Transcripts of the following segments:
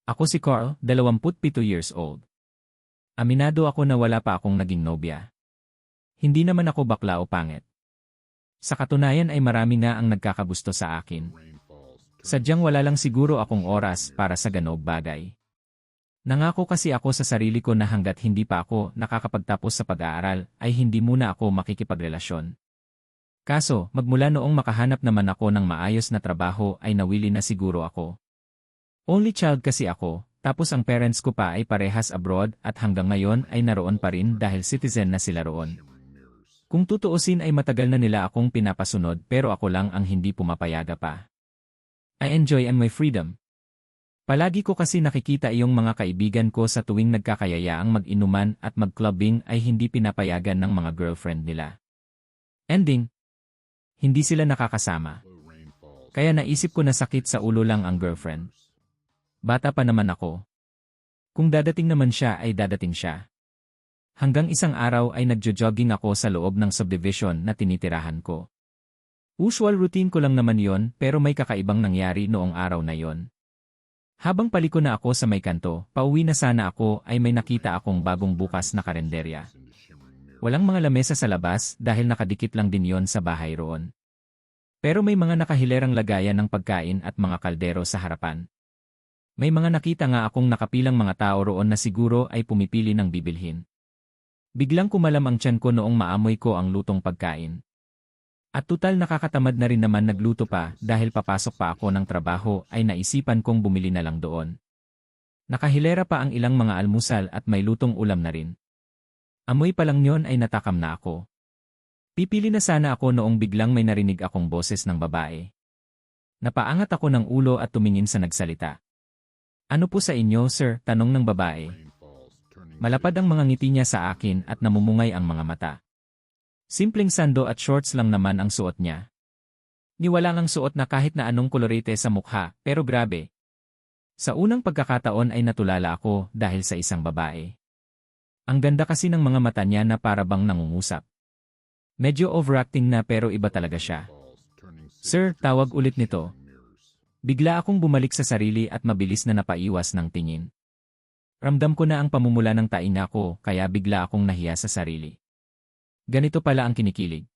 Ako si Carl, 27 years old. Aminado ako na wala pa akong naging nobya. Hindi naman ako bakla o pangit. Sa katunayan ay marami na ang nagkakagusto sa akin. Sadyang wala lang siguro akong oras para sa ganong bagay. Nangako kasi ako sa sarili ko na hanggat hindi pa ako nakakapagtapos sa pag-aaral ay hindi muna ako makikipagrelasyon. Kaso, magmula noong makahanap naman ako ng maayos na trabaho ay nawili na siguro ako. Only child kasi ako, tapos ang parents ko pa ay parehas abroad at hanggang ngayon ay naroon pa rin dahil citizen na sila roon. Kung tutuusin ay matagal na nila akong pinapasunod pero ako lang ang hindi pumapayaga pa. I enjoy my freedom. Palagi ko kasi nakikita iyong mga kaibigan ko sa tuwing nagkakayayaang mag-inuman at mag-clubbing ay hindi pinapayagan ng mga girlfriend nila. Ending, hindi sila nakakasama. Kaya naisip ko na sakit sa ulo lang ang girlfriend. Bata pa naman ako. Kung dadating naman siya ay dadating siya. Hanggang isang araw ay nagjo-jogging ako sa loob ng subdivision na tinitirahan ko. Usual routine ko lang naman yon pero may kakaibang nangyari noong araw na yon. Habang paliko na ako sa may kanto, pauwi na sana ako ay may nakita akong bagong bukas na karenderya. Walang mga lamesa sa labas dahil nakadikit lang din yon sa bahay roon. Pero may mga nakahilerang lagayan ng pagkain at mga kaldero sa harapan. May mga nakita nga akong nakapilang mga tao roon na siguro ay pumipili ng bibilhin. Biglang kumalam ang tiyan ko noong maamoy ko ang lutong pagkain. At tutal nakakatamad na rin naman nagluto pa dahil papasok pa ako ng trabaho ay naisipan kong bumili na lang doon. Nakahilera pa ang ilang mga almusal at may lutong ulam na rin. Amoy pa lang yon ay natakam na ako. Pipili na sana ako noong biglang may narinig akong boses ng babae. Napaangat ako ng ulo at tumingin sa nagsalita. Ano po sa inyo, sir? Tanong ng babae. Malapad ang mga ngiti niya sa akin at namumungay ang mga mata. Simpleng sando at shorts lang naman ang suot niya. Niwalang ang suot na kahit na anong kolorete sa mukha, pero grabe. Sa unang pagkakataon ay natulala ako dahil sa isang babae. Ang ganda kasi ng mga mata niya na para bang nangungusap. Medyo overacting na pero iba talaga siya. Sir, tawag ulit nito. Bigla akong bumalik sa sarili at mabilis na napaiwas ng tingin. Ramdam ko na ang pamumula ng tainga ko kaya bigla akong nahiya sa sarili. Ganito pala ang kinikilig.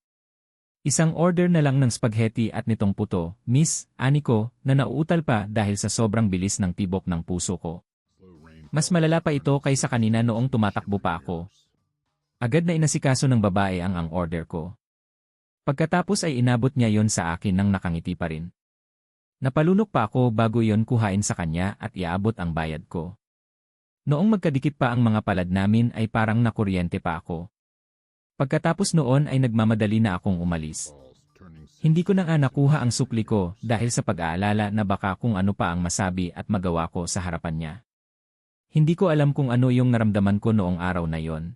Isang order na lang ng spaghetti at nitong puto, miss, ani ko, na nauutal pa dahil sa sobrang bilis ng tibok ng puso ko. Mas malala pa ito kaysa kanina noong tumatakbo pa ako. Agad na inasikaso ng babae ang order ko. Pagkatapos ay inabot niya yon sa akin nang nakangiti pa rin. Napalunok pa ako bago yon kuhain sa kanya at iaabot ang bayad ko. Noong magkadikit pa ang mga palad namin ay parang nakuryente pa ako. Pagkatapos noon ay nagmamadali na akong umalis. Hindi ko na nga nakuha ang sukli ko dahil sa pag-aalala na baka kung ano pa ang masabi at magawa ko sa harapan niya. Hindi ko alam kung ano yung naramdaman ko noong araw na yon.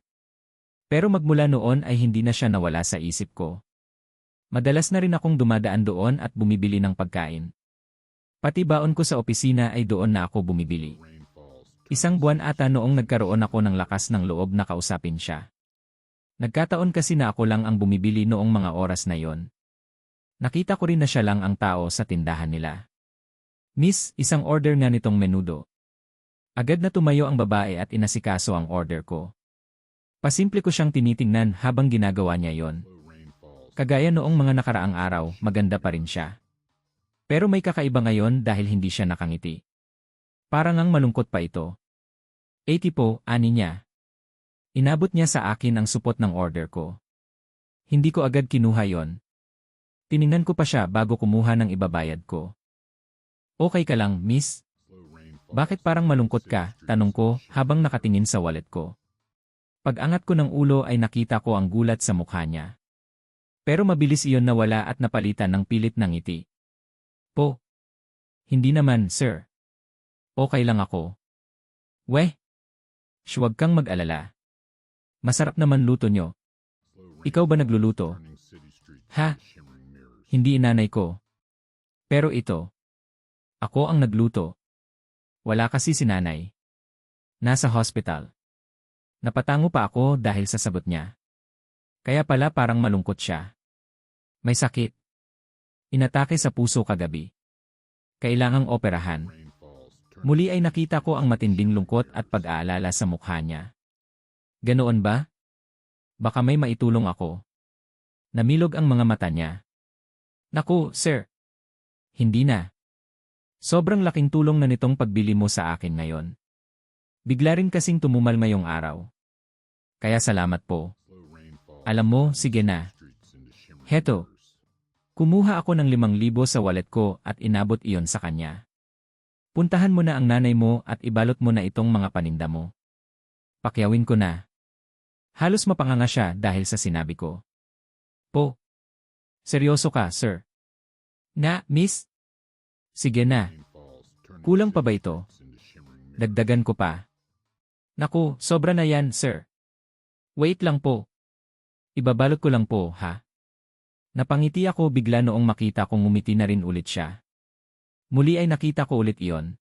Pero magmula noon ay hindi na siya nawala sa isip ko. Madalas na rin akong dumadaan doon at bumibili ng pagkain. Pati baon ko sa opisina ay doon na ako bumibili. Isang buwan ata noong nagkaroon ako ng lakas ng loob na kausapin siya. Nagkataon kasi na ako lang ang bumibili noong mga oras na yon. Nakita ko rin na siya lang ang tao sa tindahan nila. Miss, isang order nga nitong menudo. Agad na tumayo ang babae at inasikaso ang order ko. Pasimple ko siyang tinitingnan habang ginagawa niya yon. Kagaya noong mga nakaraang araw, maganda pa rin siya. Pero may kakaiba ngayon dahil hindi siya nakangiti. Parang ang malungkot pa ito. 80 po, ani niya. Inabot niya sa akin ang supot ng order ko. Hindi ko agad kinuha yon. Tiningnan ko pa siya bago kumuha ng ibabayad ko. Okay ka lang, miss? Bakit parang malungkot ka? Tanong ko habang nakatingin sa wallet ko. Pag-angat ko ng ulo ay nakita ko ang gulat sa mukha niya. Pero mabilis iyon nawala at napalitan ng pilit ng ngiti. Po. Hindi naman, sir. Okay lang ako. Weh. Huwag kang mag-alala. Masarap naman luto nyo. Ikaw ba nagluluto? Ha? Hindi inanay ko. Pero ito. Ako ang nagluto. Wala kasi si nanay. Nasa hospital. Napatango pa ako dahil sa sagot niya. Kaya pala parang malungkot siya. May sakit. Inatake sa puso kagabi. Kailangang operahan. Muli ay nakita ko ang matinding lungkot at pag-aalala sa mukha niya. Ganoon ba? Baka may maitulong ako. Namilog ang mga mata niya. Naku, sir. Hindi na. Sobrang laking tulong na nitong pagbili mo sa akin ngayon. Bigla rin kasing tumumal ngayong araw. Kaya salamat po. Alam mo, sige na. Heto. Kumuha ako ng 5,000 sa wallet ko at inabot iyon sa kanya. Puntahan mo na ang nanay mo at ibalot mo na itong mga paninda mo. Pakyawin ko na. Halos mapanganga siya dahil sa sinabi ko. Po. Seryoso ka, sir? Na, miss? Sige na. Kulang pa ba ito? Dagdagan ko pa. Naku, sobra na yan, sir. Wait lang po. Ibabalot ko lang po, ha? Napangiti ako bigla noong makita kong ngumiti na rin ulit siya. Muli ay nakita ko ulit iyon.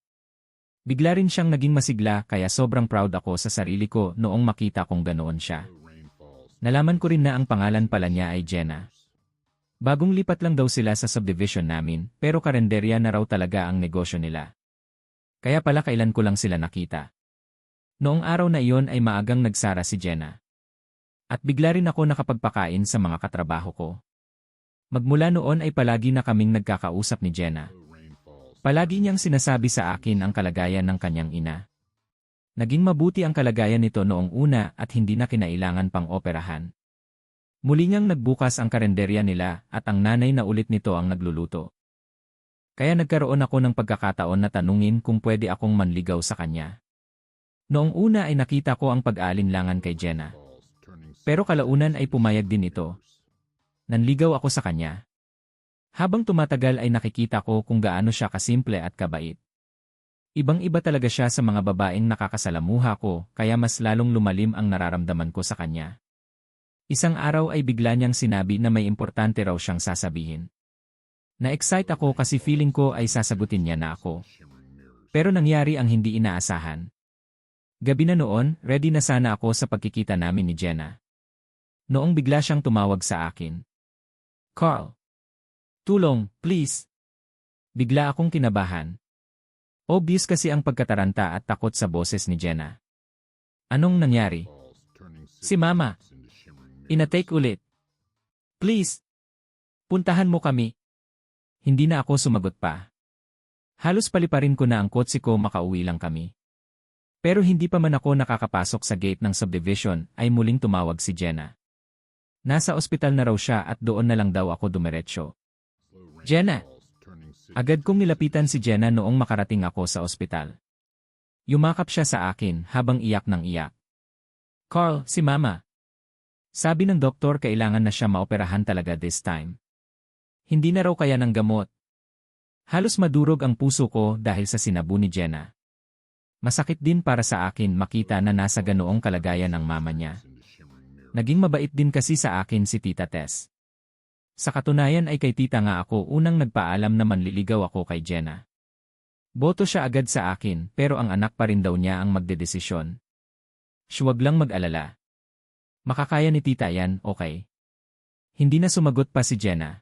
Bigla rin siyang naging masigla kaya sobrang proud ako sa sarili ko noong makita kong ganoon siya. Nalaman ko rin na ang pangalan pala niya ay Jenna. Bagong lipat lang daw sila sa subdivision namin pero karenderya na raw talaga ang negosyo nila. Kaya pala kailan ko lang sila nakita. Noong araw na iyon ay maagang nagsara si Jenna. At bigla rin ako nakapagpakain sa mga katrabaho ko. Magmula noon ay palagi na kaming nagkakausap ni Jenna. Palagi niyang sinasabi sa akin ang kalagayan ng kanyang ina. Naging mabuti ang kalagayan nito noong una at hindi na kinailangan pang operahan. Muli niyang nagbukas ang karenderya nila at ang nanay na ulit nito ang nagluluto. Kaya nagkaroon ako ng pagkakataon na tanungin kung pwede akong manligaw sa kanya. Noong una ay nakita ko ang pag-aalinlangan kay Jenna. Pero kalaunan ay pumayag din ito. Nanligaw ako sa kanya. Habang tumatagal ay nakikita ko kung gaano siya kasimple at kabait. Ibang-iba talaga siya sa mga babaeng nakakasalamuha ko kaya mas lalong lumalim ang nararamdaman ko sa kanya. Isang araw ay bigla niyang sinabi na may importante raw siyang sasabihin. Na-excite ako kasi feeling ko ay sasagutin niya na ako. Pero nangyari ang hindi inaasahan. Gabi na noon, ready na sana ako sa pagkikita namin ni Jenna. Noong bigla siyang tumawag sa akin. Carl. Tulong, please. Bigla akong kinabahan. Obvious kasi ang pagkataranta at takot sa boses ni Jenna. Anong nangyari? Si Mama. Inatake ulit. Please. Puntahan mo kami. Hindi na ako sumagot pa. Halos paliparin ko na ang kotse ko makauwi lang kami. Pero hindi pa man ako nakakapasok sa gate ng subdivision ay muling tumawag si Jenna. Nasa ospital na raw siya at doon na lang daw ako dumiretso. Jenna. Agad kong nilapitan si Jenna noong makarating ako sa ospital. Yumakap siya sa akin habang iyak ng iyak. Carl, si Mama. Sabi ng doktor kailangan na siya maoperahan talaga this time. Hindi na raw kaya ng gamot. Halos madurog ang puso ko dahil sa sinabu ni Jenna. Masakit din para sa akin makita na nasa ganoong kalagayan ang mama niya. Naging mabait din kasi sa akin si Tita Tess. Sa katunayan ay kay tita nga ako unang nagpaalam na manliligaw ako kay Jenna. Boto siya agad sa akin pero ang anak pa rin daw niya ang magdedesisyon. Huwag lang mag-alala. Makakaya ni tita yan, okay? Hindi na sumagot pa si Jenna.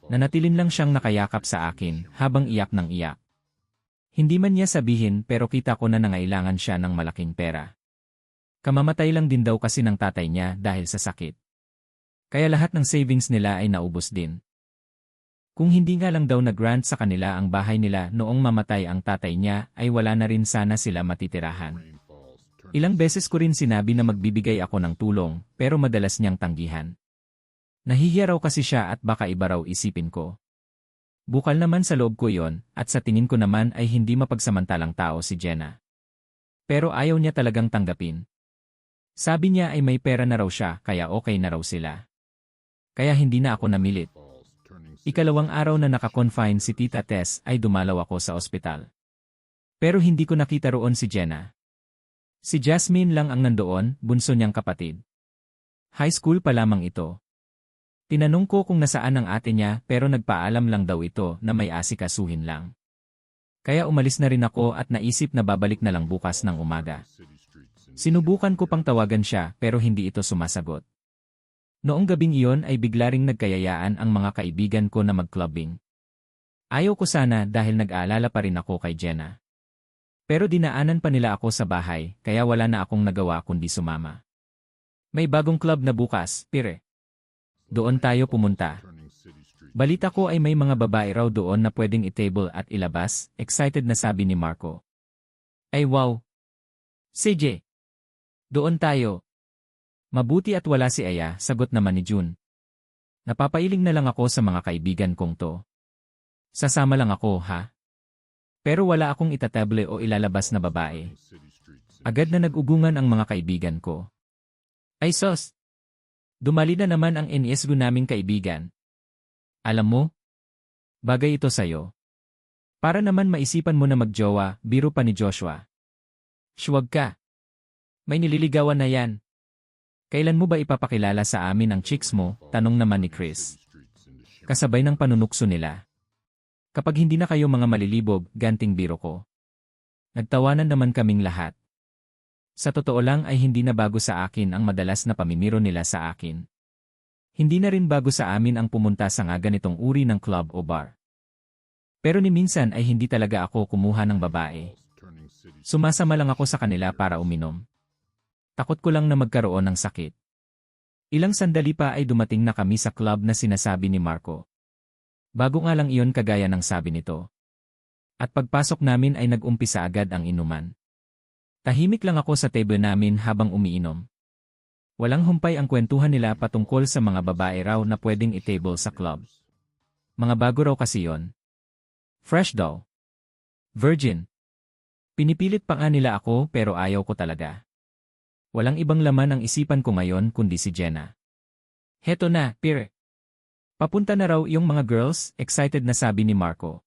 Nanatilin lang siyang nakayakap sa akin habang iyak ng iyak. Hindi man niya sabihin pero kita ko na nangailangan siya ng malaking pera. Kamamatay lang din daw kasi ng tatay niya dahil sa sakit. Kaya lahat ng savings nila ay naubos din. Kung hindi nga lang daw nag-grant sa kanila ang bahay nila noong mamatay ang tatay niya ay wala na rin sana sila matitirahan. Ilang beses ko rin sinabi na magbibigay ako ng tulong pero madalas niyang tanggihan. Nahihiya raw kasi siya at baka iba raw isipin ko. Bukal naman sa loob ko yon at sa tingin ko naman ay hindi mapagsamantalang tao si Jenna. Pero ayaw niya talagang tanggapin. Sabi niya ay may pera na raw siya kaya okay na raw sila. Kaya hindi na ako namilit. Ikalawang araw na naka-confine si Tita Tess ay dumalaw ako sa ospital. Pero hindi ko nakita roon si Jenna. Si Jasmine lang ang nandoon, bunso niyang kapatid. High school pa lamang ito. Tinanong ko kung nasaan ang ate niya pero nagpaalam lang daw ito na may asikasuhin lang. Kaya umalis na rin ako at naisip na babalik na lang bukas ng umaga. Sinubukan ko pang tawagan siya pero hindi ito sumasagot. Noong gabing iyon ay bigla ring nagkayayaan ang mga kaibigan ko na mag-clubbing. Ayaw ko sana dahil nag-aalala pa rin ako kay Jenna. Pero dinaanan pa nila ako sa bahay, kaya wala na akong nagawa kundi sumama. May bagong club na bukas, pire. Doon tayo pumunta. Balita ko ay may mga babae raw doon na pwedeng i-table at ilabas, excited na sabi ni Marco. Ay wow! CJ! Doon tayo. Mabuti at wala si Aya, sagot naman ni June. Napapailing na lang ako sa mga kaibigan kong to. Sasama lang ako, ha? Pero wala akong itatable o ilalabas na babae. Agad na nag-ugungan ang mga kaibigan ko. Ay sos! Dumali na naman ang NSG naming kaibigan. Alam mo? Bagay ito sa'yo. Para naman maisipan mo na magjowa, biro pa ni Joshua. Shuwag ka. May nililigawan na yan. Kailan mo ba ipapakilala sa amin ang chicks mo? Tanong naman ni Chris. Kasabay ng panunukso nila. Kapag hindi na kayo mga malilibog, ganting biro ko. Nagtawanan naman kaming lahat. Sa totoo lang ay hindi na bago sa akin ang madalas na pamimiro nila sa akin. Hindi na rin bago sa amin ang pumunta sa nga ganitong uri ng club o bar. Pero ni minsan ay hindi talaga ako kumuha ng babae. Sumasama lang ako sa kanila para uminom. Takot ko lang na magkaroon ng sakit. Ilang sandali pa ay dumating na kami sa club na sinasabi ni Marco. Bago nga lang iyon kagaya ng sabi nito. At pagpasok namin ay nag-umpisa agad ang inuman. Tahimik lang ako sa table namin habang umiinom. Walang humpay ang kwentuhan nila patungkol sa mga babae raw na pwedeng i-table sa club. Mga bago raw kasi yon. Fresh daw. Virgin. Pinipilit pa nga nila ako pero ayaw ko talaga. Walang ibang laman ang isipan ko ngayon kundi si Jenna. Heto na, pire. Papunta na raw yung mga girls, excited na sabi ni Marco.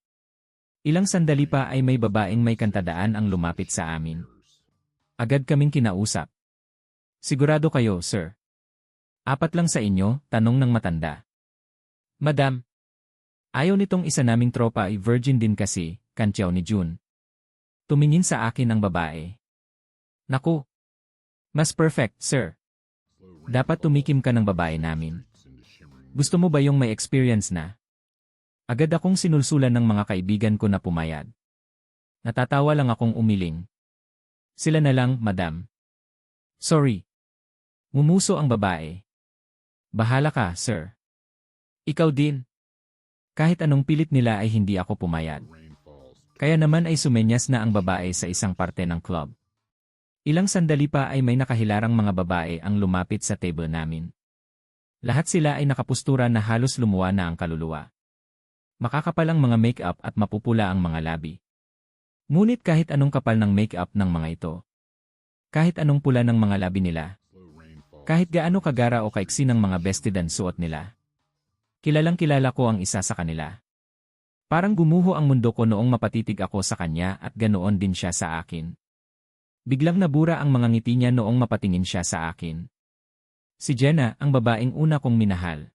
Ilang sandali pa ay may babaeng may kantadaan ang lumapit sa amin. Agad kaming kinausap. Sigurado kayo, sir. 4 lang sa inyo, tanong ng matanda. Madam. Ayaw nitong isa naming tropa ay virgin din kasi, kantyaw ni June. Tumingin sa akin ang babae. Naku. Mas perfect, sir. Dapat tumikim ka ng babae namin. Gusto mo ba yung may experience na? Agad akong sinulsulan ng mga kaibigan ko na pumayag. Natatawa lang akong umiling. Sila na lang, madam. Sorry. Mumuso ang babae. Bahala ka, sir. Ikaw din. Kahit anong pilit nila ay hindi ako pumayag. Kaya naman ay sumenyas na ang babae sa isang parte ng club. Ilang sandali pa ay may nakahilarang mga babae ang lumapit sa table namin. Lahat sila ay nakapustura na halos lumuwa na ang kaluluwa. Makakapal ang mga make-up at mapupula ang mga labi. Ngunit kahit anong kapal ng make-up ng mga ito, kahit anong pula ng mga labi nila, kahit gaano kagara o kaiksi ng mga bested ang suot nila, kilalang kilala ko ang isa sa kanila. Parang gumuho ang mundo ko noong mapatitig ako sa kanya at ganoon din siya sa akin. Biglang nabura ang mga ngiti niya noong mapatingin siya sa akin. Si Jenna, ang babaeng una kong minahal.